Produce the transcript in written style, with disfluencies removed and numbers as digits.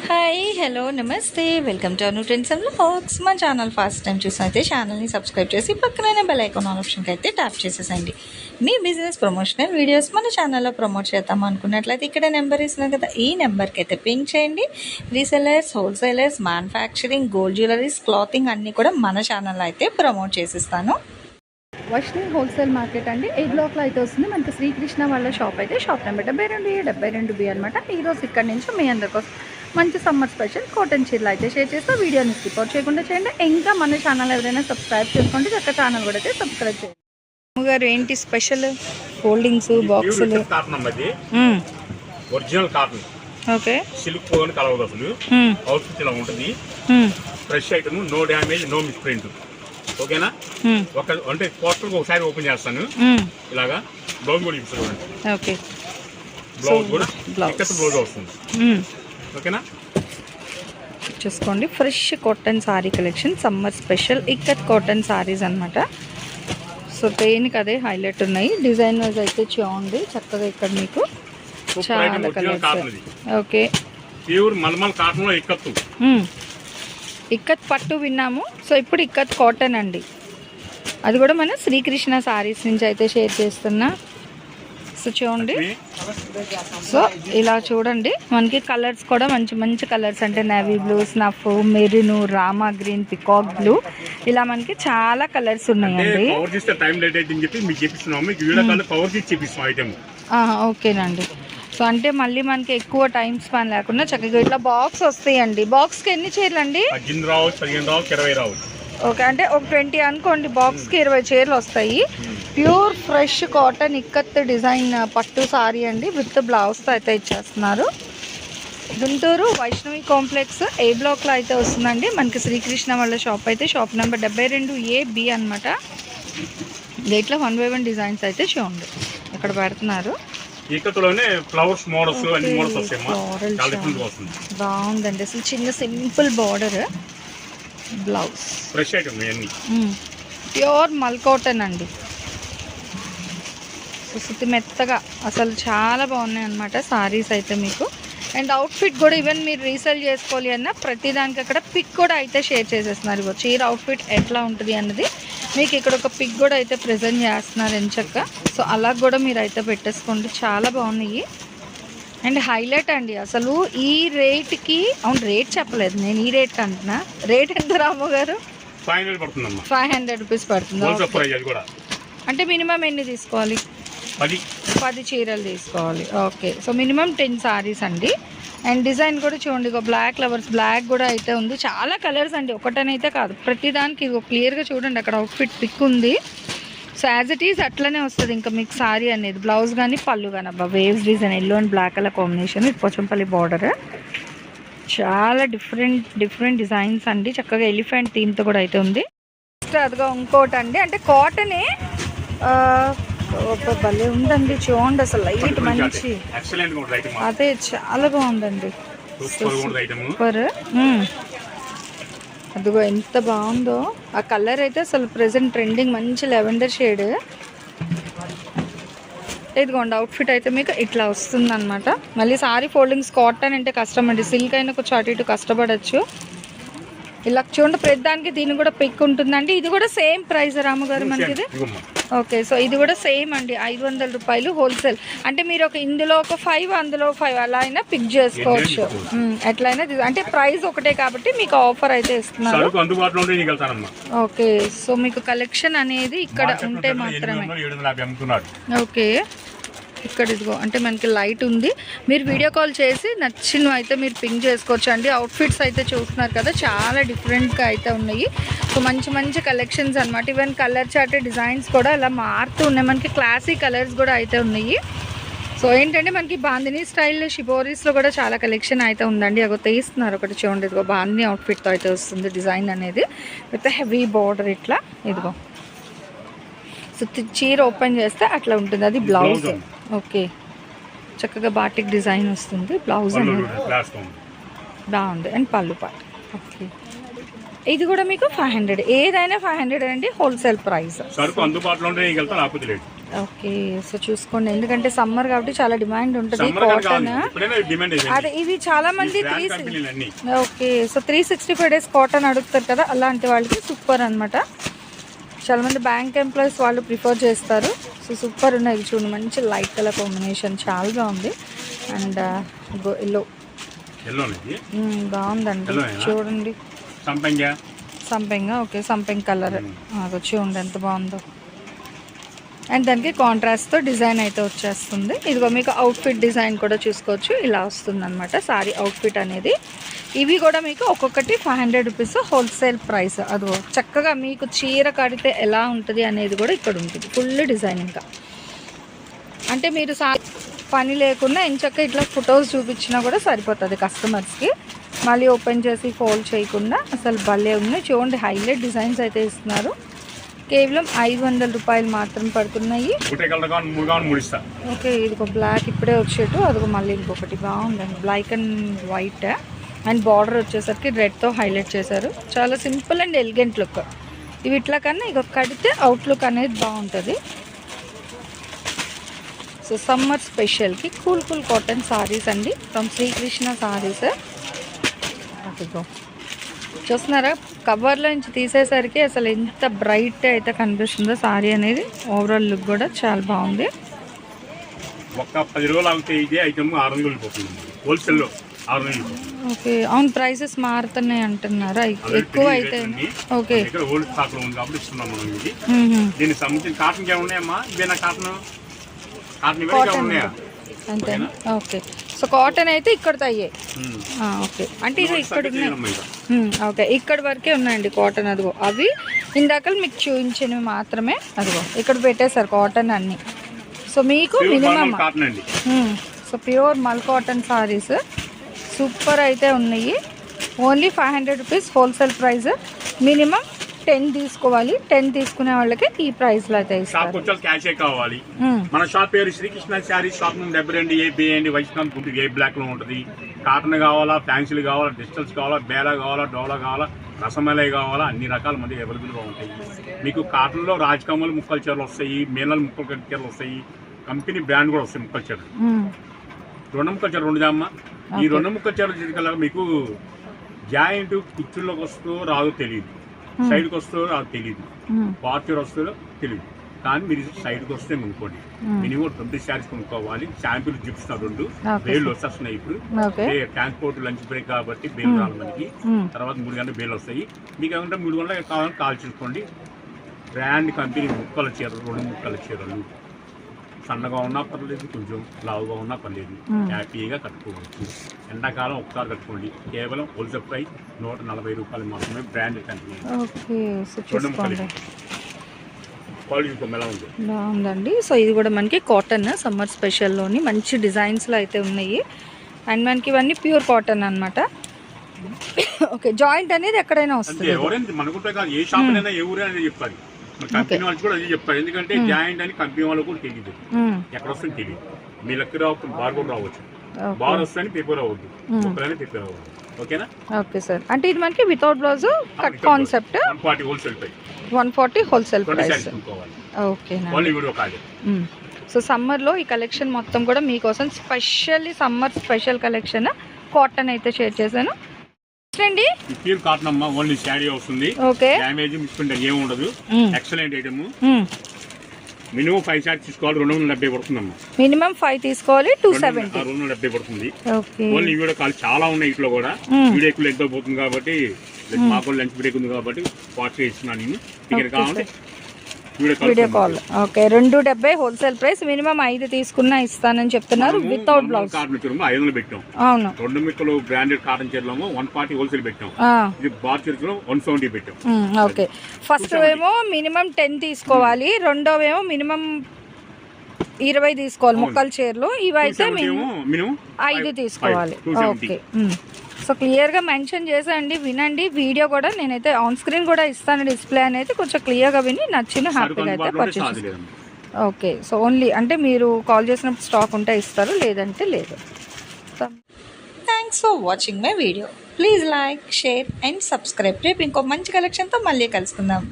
Hi hello నమస్తే welcome to Anu trends and vlogs. మా channel first time చూసినైతే ఛానల్ని subscribe చేసి పక్కనే బెల్ ఐకాన్ ఆప్షన్కి అయితే ట్యాప్ చేసేసండి. మీ బిజినెస్ ప్రమోషనల్ వీడియోస్ మన ఛానల్లో ప్రమోట్ చేద్దాం అనుకున్నట్లయితే ఇక్కడ నెంబర్ ఇస్తున్నాం కదా, ఈ నెంబర్కి అయితే పింక్ చేయండి. Resellers, wholesalers, manufacturing, gold jewelleries, clothing అన్నీ కూడా మన ఛానల్లో అయితే ప్రమోట్ చేసిస్తాను. వైష్ణవి హోల్సేల్ మార్కెట్ అండి, 8 బ్లాక్లో అయితే వస్తుంది. మనకి శ్రీకృష్ణ వాళ్ళ షాప్ అయితే షాప్ నెంబర్ 72B అనమాట. ఈరోజు ఇక్కడ నుంచి మీ అందరికోసం మంచి సమ్మర్ స్పెషల్ కాటన్ చీరలు అయితే షేర్ చేస్తూ వీడియోని స్కిప్ అవుట్ చేయకుండా చేయండి. ఇంకా మన ఛానల్ ఎవరైనా సబ్స్క్రైబ్ చేసుకోండి, చక్క ఛానల్ కూడా అయితే సబ్స్క్రైబ్ చేయండి. గారు ఏంటి స్పెషల్? ఫోల్డింగ్స్, బాక్సులు, ఒరిజినల్ కాటన్, ఓకే, సిల్క్ కలవదు అసలు. అవుట్ఫిట్ ఇలా ఉంటుంది, fresh item, no damage, no misprint. ఓకేనా? ఒక అంటే పోస్టర్ ఒకసారి ఓపెన్ చేస్తాను ఇలాగా. బ్లౌజ్ కూడా ఇస్తాను. ఓకే, బ్లౌజ్ కూడా బ్లౌజ్ వస్తుంది. ఓకేనా? చూసుకోండి, fresh cotton sorry collection, summer special ikat cotton saris అనమాట. సో దేనికి అదే హైలైట్ ఉన్నాయి. డిజైన్ వైజ్ అయితే చూడండి చక్కగా. ఇక్కడ మీకు చాలా colours. Okay, pure mulmul cotton లో ఇక్కత్. ఇక్కత్ పట్టు విన్నాము, సో ఇప్పుడు ఇక్కత్ కాటన్ అండి. అది కూడా మన శ్రీకృష్ణ సారీస్ నుంచి అయితే షేర్ చేస్తున్నా. సో చూడండి, సో ఇలా చూడండి, మనకి కలర్స్ కూడా మంచి మంచి కలర్స్ అంటే navy blue, snuff, maroon, Rama green, peacock blue, ఇలా మనకి చాలా కలర్స్ ఉన్నాయండి. ఓకేనండి. సో అంటే మళ్ళీ మనకి ఎక్కువ టైం స్పాన్ లేకుండా చక్కగా ఇట్లా బాక్స్ వస్తాయండి. బాక్స్కి ఎన్ని చీరలు అండి? ఓకే, అంటే ఒక 20 అనుకోండి, బాక్స్కి 20 చీరలు వస్తాయి. Pure fresh cotton ikat design పట్టు సారీ అండి, విత్ బ్లౌజ్తో అయితే ఇచ్చేస్తున్నారు. గుంటూరు వైష్ణవి కాంప్లెక్స్ ఏ బ్లాక్లో అయితే వస్తుందండి. మనకి శ్రీకృష్ణ వాళ్ళ షాప్ అయితే షాప్ నెంబర్ 72AB అనమాట. గేట్లో 1 by 1 డిజైన్స్ అయితే చూడండి ఇక్కడ పెడుతున్నారు. బాగుందండి అసలు. చిన్న సింపుల్ బార్డర్, బ్లౌజ్ ప్యూర్ మల్ కాటన్ అండి. సుతి మెత్తగా అసలు చాలా బాగున్నాయి అనమాట సారీస్ అయితే మీకు. అండ్ అవుట్ఫిట్ కూడా ఈవెన్ మీరు రీసేల్ చేసుకోవాలి అన్న ప్రతిదానికి అక్కడ పిక్ కూడా అయితే షేర్ చేసేస్తున్నారు. ఇగో చీర అవుట్ఫిట్ ఎట్లా ఉంటుంది అన్నది మీకు ఇక్కడ ఒక పిక్ కూడా అయితే ప్రజెంట్ చేస్తున్నారు ఎంచక్క. సో అలా కూడా మీరు అయితే పెట్టేసుకోండి, చాలా బాగున్నాయి. అండ్ హైలైట్ అండి అసలు ఈ రేట్కి. అవును, రేట్ చెప్పలేదు నేను, ఈ రేట్ అంటున్నా. రేట్ ఎంత రాము గారు? 500 రూపీస్ పడుతుంది. అంటే మినిమం ఎన్ని తీసుకోవాలి? 10 చీరలు తీసుకోవాలి. ఓకే, సో మినిమం 10 సారీస్ అండి. అండ్ డిజైన్ కూడా చూడండి, ఇక బ్లాక్ ఫ్లవర్స్, బ్లాక్ కూడా అయితే ఉంది. చాలా కలర్స్ అండి, ఒకటనైతే కాదు, ప్రతిదానికి ఇక క్లియర్గా చూడండి అక్కడ అవుట్ఫిట్ పిక్ ఉంది. సో యాజ్ ఇట్ ఈజ్ అట్లనే వస్తుంది ఇంకా మీకు సారీ అనేది. బ్లౌజ్ కానీ పళ్ళు కానీ అబ్బా waves design, yellow and black colour combination, ఇది పోచంపల్లి బార్డర్. చాలా డిఫరెంట్ డిజైన్స్ అండి. చక్కగా ఎలిఫెంట్ థీమ్తో కూడా అయితే ఉంది. అదిగా ఇంకోటి అండి, అంటే కాటనే భలే ఉందండి. చూడండి అసలు లైట్ మంచి, అదే చాలా బాగుందండి. సూపర్. అదిగో ఎంత బాగుందో ఆ కలర్ అయితే అసలు ప్రెసెంట్ ట్రెండింగ్, మంచి లెవెండర్ షేడ్. ఇదిగోండి అవుట్ఫిట్ అయితే మీకు ఇట్లా వస్తుంది అనమాట. మళ్ళీ సారీ ఫోల్డింగ్స్ కాటన్ అంటే కష్టం అండి, సిల్క్ అయినా కొంచెం అటు ఇటు కష్టపడచ్చు. ఇలా చూడండి ప్రతిదానికి దీనికి కూడా పిక్ ఉంటుందండి. ఇది కూడా సేమ్ ప్రైస్ రాముగారు మనకి ఇది. ఓకే, సో ఇది కూడా సేమ్ అండి, 500 రూపాయలు హోల్సేల్. అంటే మీరు ఒక ఇందులో ఒక 5 అందులో 5 అలా అయినా పిక్ చేసుకోవచ్చు. ఎట్లయినా అంటే ప్రైస్ ఒకటే కాబట్టి మీకు ఆఫర్ అయితే ఇస్తున్నారు. ఓకే, సో మీకు కలెక్షన్ అనేది ఇక్కడ ఉంటే మాత్రమే. ఓకే, ఇక్కడ ఇదిగో అంటే మనకి లైట్ ఉంది, మీరు వీడియో కాల్ చేసి నచ్చినవి అయితే మీరు పింక్ చేసుకోవచ్చు అండి. అవుట్ఫిట్స్ అయితే చూస్తున్నారు కదా, చాలా డిఫరెంట్గా అయితే ఉన్నాయి. సో మంచి మంచి కలెక్షన్స్ అనమాట. ఈవెన్ కలర్ చార్ట్ డిజైన్స్ కూడా ఇలా మారుతూ ఉన్నాయి. మనకి క్లాసిక్ కలర్స్ కూడా అయితే ఉన్నాయి. సో ఏంటంటే మనకి బాందినీ స్టైల్ షిబోరీస్లో కూడా చాలా కలెక్షన్ అయితే ఉందండి. అగో తీస్తున్నారు ఒకటి చూడండి, ఇదిగో బాందినీ అవుట్ఫిట్తో అయితే వస్తుంది డిజైన్ అనేది, విత్ హెవీ బార్డర్ ఇట్లా. ఇదిగో సో చీర ఓపెన్ చేస్తే అట్లా ఉంటుంది, అది బ్లౌజ్. ఓకే, చక్కగా బాటిక్ డిజైన్ వస్తుంది బ్లౌజ్ అనేది, బాగుంది. అండ్ పళ్ళు పాట. ఓకే, ఇది కూడా మీకు 500, ఏదైనా 500 అండి హోల్సేల్ ప్రైస్. ఓకే, సో చూసుకోండి, ఎందుకంటే సమ్మర్ కాబట్టి చాలా డిమాండ్ ఉంటుంది కాటన్. అదే ఇది చాలా మంది ఓకే, సో 365 days కాటన్ అడుగుతారు కదా, అలాంటి వాళ్ళకి సూపర్ అనమాట. చాలా మంది బ్యాంక్ ఎంప్లాయీస్ వాళ్ళు ప్రిఫర్ చేస్తారు. సో సూపర్ ఉన్నాయి చూడండి, మంచి లైట్ కలర్ కాంబినేషన్ చాలా బాగుంది. అండ్ ఎల్లో బాగుందండి చూడండి, సంపెంగ. ఓకే, సంపెంగ కలర్ అది చూడండి ఎంత బాగుందో. అండ్ దానికి కాంట్రాస్ట్తో డిజైన్ అయితే వచ్చేస్తుంది. ఇదిగో మీకు అవుట్ఫిట్ డిజైన్ కూడా చూసుకోవచ్చు, ఇలా వస్తుంది అనమాట సారీ అవుట్ఫిట్ అనేది. ఇవి కూడా మీకు ఒక్కొక్కటి 500 రూపీస్ హోల్సేల్ ప్రైస్. అదిగో చక్కగా మీకు చీర కడితే ఎలా ఉంటుంది అనేది కూడా ఇక్కడ ఉంటుంది, ఫుల్ డిజైన్. ఇంకా అంటే మీరు పని లేకుండా ఎంచక్క ఇట్లా ఫొటోస్ చూపించినా కూడా సరిపోతుంది కస్టమర్స్కి. మళ్ళీ ఓపెన్ చేసి ఫోల్డ్ చేయకుండా అసలు భలే ఉన్నాయి చూడండి. హైలైట్ డిజైన్స్ అయితే ఇస్తున్నారు. కేవలం 500 రూపాయలు మాత్రం పడుతున్నాయి. ఓకే, ఇదిగో బ్లాక్ ఇప్పుడే వచ్చేటు, అదిగో మళ్ళీ ఇంకొకటి బాగుందండి, black and white. And border వచ్చేసరికి రెడ్తో హైలైట్ చేశారు. చాలా సింపుల్ అండ్ ఎలిగెంట్ లుక్. ఇవి ఇట్లా కన్నా ఇక కడితే అవుట్ లుక్ అనేది బాగుంటుంది. సో సమ్మర్ స్పెషల్కి కూల్ కాటన్ సారీస్ అండి ఫ్రమ్ శ్రీకృష్ణ సారీస్. అదిగో చూస్తున్నారా, కవర్లో నుంచి తీసేసరికి అసలు ఎంత బ్రైట్ అయితే కనిపిస్తుందో సారీ అనేది. ఓవరాల్ లుక్ కూడా చాలా బాగుంది. ఒక 10 రోజులు ఆగితే ఇదే ఐటమ్ 600 వెళ్ళిపోతుంది హోల్సేల్లో. ఓకే, అవును ప్రైసెస్ మారుతున్నాయి అంటున్నారా ఎక్కువ అయితే? ఓకే, ఓల్డ్ స్టాక్ లో ఉంది కాబట్టి ఇస్తున్నాం మనం. ఇది దీనికి సంబంధించిన కాటన్ ఏమున్నాయమ్మా? ఇవేనా కాటన్ ఉన్నాయా? అంతేనా? ఓకే, సో కాటన్ అయితే ఇక్కడతో అయ్యాయి. ఓకే, అంటే ఇది ఇక్కడ ఉన్నాయి. ఓకే, ఇక్కడ వరకే ఉన్నాయండి కాటన్. అదిగో అవి ఇందాక మీకు చూపించినవి మాత్రమే. అదిగో ఇక్కడ పెట్టేశారు కాటన్ అన్ని. సో మీకు మినిమం సో ప్యూర్ మల్ కాటన్ సారీస్ సూపర్ అయితే ఉన్నాయి. Only 500 rupees wholesale price. Minimum 10 తీసుకోవాలి. 10 తీసుకునే వాళ్ళకి ఈ ప్రైస్ లో అయితే ఇస్తారు. క్యాషే కావాలి. మన షాప్ పేరు Srikrishna sari shop 72A B Vaishnav Guntur A block లో ఉంటుంది. కాటన్ కావాలా, ఫ్యాన్సీలు కావాలా, డిజిటల్స్ కావాలా, బేలా కావాలా, డోలా కావాలా, రసమలై కావాలా, అన్ని రకాల మంది అవైలబుల్గా ఉంటాయి. మీకు కాటన్లో రాజకమల్ ముక్కల చీరలు వస్తాయి, మీనల్ ముక్కల చీరలు వస్తాయి, కంపెనీ బ్రాండ్ కూడా వస్తాయి ముక్కల చీరలు. 2 ముక్కల చీరలు ఉండదమ్మా. ఈ 2 ముక్కల చీరలు చేతికల్లా మీకు జాయింట్ కుర్చీల్లోకి వస్తూ రాదో తెలియదు, సైడ్కి వస్తుందో రాదు తెలియదు, పార్చర్ వస్తుందో తెలియదు. కానీ మీరు సైడ్కి వస్తే కొనుక్కోండి. మినిమం 20 శారీస్ కొనుక్కోవాలి. శాంపిల్ జిప్స్ 2 బేళ్ళు వచ్చేస్తున్నాయి. ఇప్పుడు ట్రాన్స్పోర్ట్ లంచ్ బ్రేక్ కాబట్టి బేలు రావాలి మనకి. తర్వాత 3 గంటలకు బేలు వస్తాయి. మీకు ఏమంటే 3 గంటలకు కావాలని కాల్ చేసుకోండి. బ్రాండ్ కంపెనీ ముక్కల చీరలు, 2 ముక్కల చీరలు సన్నగా ఉన్నా పర్లేదు, కొంచెం లావుగా ఉన్నా పర్లేదు, హ్యాపీగా కట్టుకోవచ్చు. ఎండాకాలం ఒకసారి కట్టుకోండి. కేవలం హోల్సేల్ ప్రైస్ 140 రూపాయలు మాత్రమే. బ్రాండ్ కంపెనీ బాగుందండి. సో ఇది కూడా మనకి కాటన్ సమ్మర్ స్పెషల్లోని మంచి డిజైన్స్లో అయితే ఉన్నాయి. అండ్ మనకి ఇవన్నీ ప్యూర్ కాటన్ అనమాట. ఓకే, జాయింట్ అనేది ఎక్కడైనా వస్తుంది. మనకుంటే కాదు, ఏ షాప్ అయినా ఏ ఊరే అనేది చెప్పాలి. కంపెనీ వాళ్ళు కూడా అదే చెప్పారు. ఎందుకంటే జాయింట్ అని కంపెనీ వాళ్ళకు కూడా తెలియదు, ఎక్కడ వస్తుంది తెలియదు. మీ లెక్క రావచ్చు, బార్ కూడా రావచ్చు. బార్ వస్తుంది పేపర్ అవ్వద్దు, ఒక్కరైనా పేపర్ అవ్వద్దు. ఓకేనా? Okay sir. అంటే ఇది మనకి without blouse cut concept. 140 wholesale price. 140 wholesale price. Okay. So సమ్మర్లో ఈ కలెక్షన్ మొత్తం కూడా మీకోసం specially summer special collection cotton అయితే షేర్ చేశాను. ప్యూర్ కాటన్ అమ్మా, ఓన్లీ శారీ వస్తుంది. ఓకే, డ్యామేజ్ మిస్ప్రింట్ ఏమి ఉండదు. Excellent item. మినిమం 5 శారీస్ తీసుకోవాలి, 270 పడుతుందమ్మా. మినిమం 5 తీసుకోవాలి, 270. 270 పడుతుంది. ఓకే, ఓన్లీ వీడియో కాల్ చాలా ఉన్నాయి ఇట్లో కూడా. వీడియో ఎక్కువ లెంత్ పోతుంది కాబట్టి, మాకు లంచ్ బ్రేక్ ఉంది కాబట్టి వాట్స్ ఇస్తున్నాను నేను. టికెట్ కావాలంటే video call. Okay, 270 wholesale price. Minimum 5 తీసుకున్నా ఇస్తానని చెప్తున్నారు వితౌట్ బ్లౌజ్. కాటన్ చీర 500 పెట్టాం. అవును, 2 మిక్కలు బ్రాండెడ్ కాటన్ చీరలో 140 హోల్సేల్ పెట్టాం. ఇది బార్ చీరలో 170 పెట్టాం. ఓకే, ఫస్ట్ ఏమో మినిమం 10 తీసుకోవాలి, రెండోవేమో మినిమం 20 తీసుకోవాలి ముక్కల చీరలు. ఇవైతే మినిమం 5 తీసుకోవాలి. ఓకే, సో క్లియర్గా మెన్షన్ చేసేయండి, వినండి. వీడియో కూడా నేనైతే ఆన్ స్క్రీన్ కూడా ఇస్తాను, డిస్ప్లే అనేది కొంచెం క్లియర్గా విని నచ్చిన హ్యాపీగా అయితే పర్చేస్. ఓకే, సో ఓన్లీ అంటే మీరు కాల్ చేసినప్పుడు స్టాక్ ఉంటే ఇస్తారు, లేదంటే లేదు. Thanks for watching my video. Please like, share and subscribe. రేపు ఇంకో మంచి కలెక్షన్తో మళ్ళీ కలుసుకుందాం.